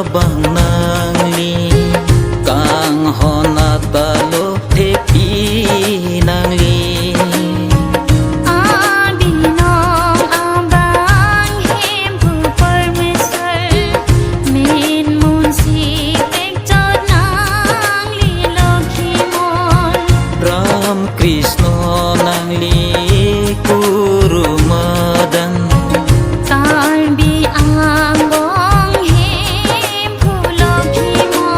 abang nangli kang honatalo tepi nangli Krishna nangli kurumadan kalbi anggong him phulokimo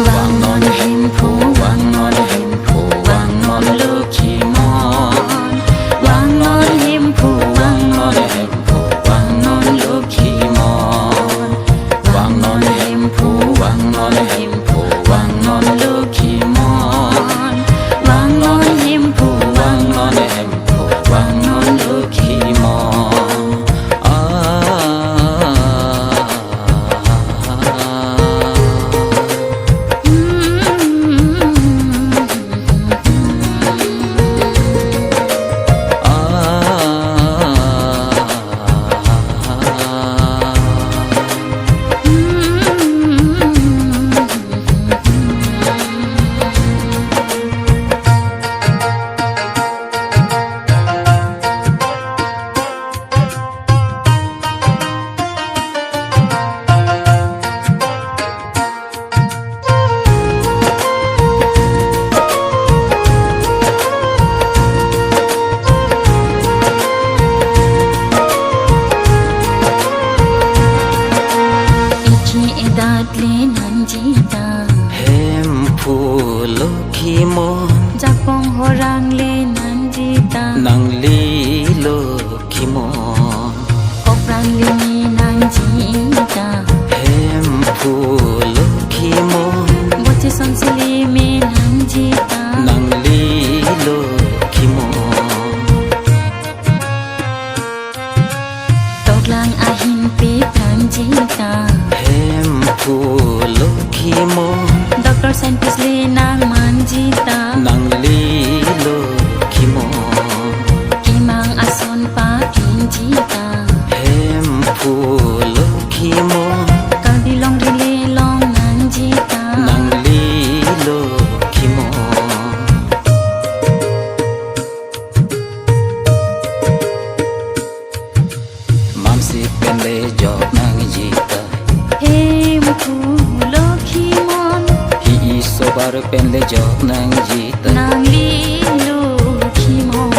wangon him phu wangon him phu wangon lokimo wangon him phu wangon him phu wangon lokimo wangon him phu wangon him phu wangon lokimon wangon him phu wangon him phu wangon lokimon hem phulokimon japong horang le nanjita nangli lokimon oprang le nanjita hem phulokimon boche sonsili me nanjita nangli lokimon toklang ahin pi nanjita hem phulokimon Dr. Scientist le nang manjita nangli lokimon kimang ason pa pinjita hem phulokimon kalbilong rile long nanjita nangli lokimon mamsi pende jok nang jita hem phulokimon sobar penle jok nang jita nangli lokimon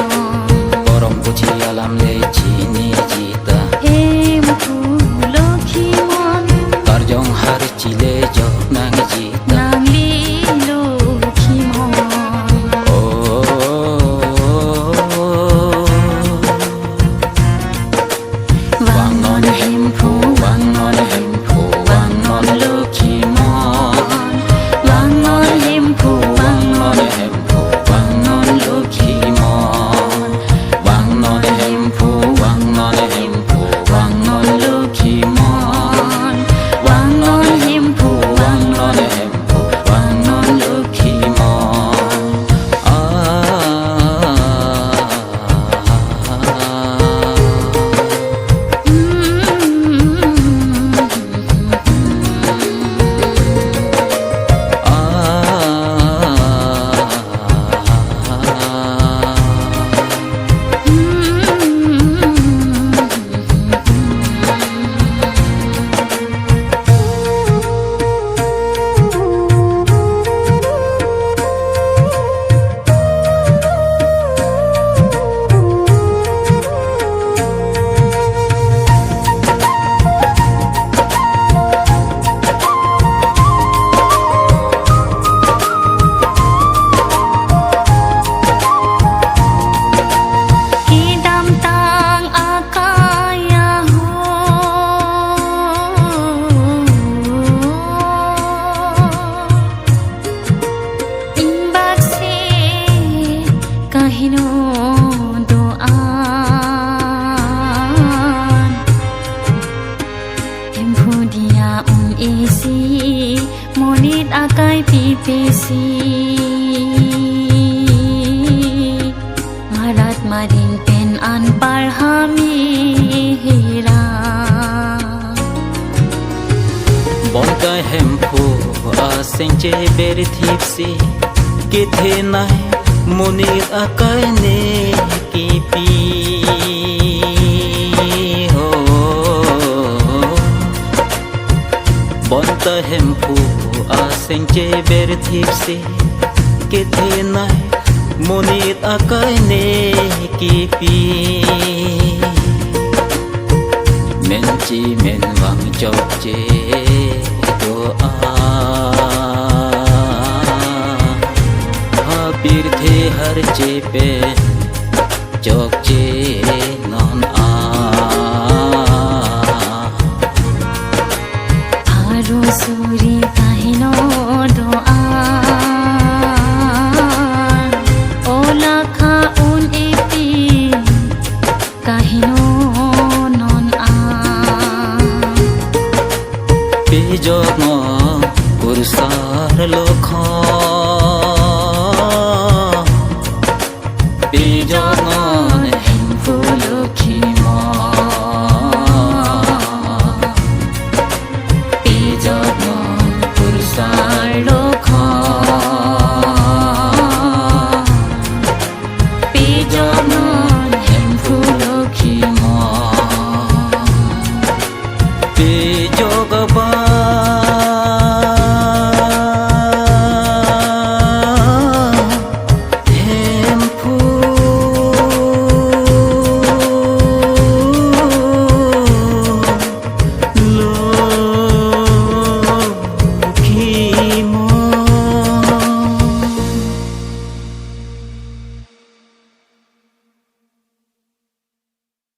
borong puji alam le chini jita hem phulokimon tarjong har chile jok nang jita nangli lokimon wangon hem phu wangon hem phu wangon lokimon wangon hem phu wangon hem phu wangon lokimon wangon hem phu wangon hem phu wangon lokimon wangon hem phu wangon hem phu wangon lokimon monit akai pipisi marat mari hiền tên an par hami hira bon ka hem phu a senche ber thipsi ke the nai moni akai ne ki pi ho bon ka hem phu a senche ber thipsi ke the nai moni akai ne ki pi men chi men wang chok che do a ha pir the har che pe chok che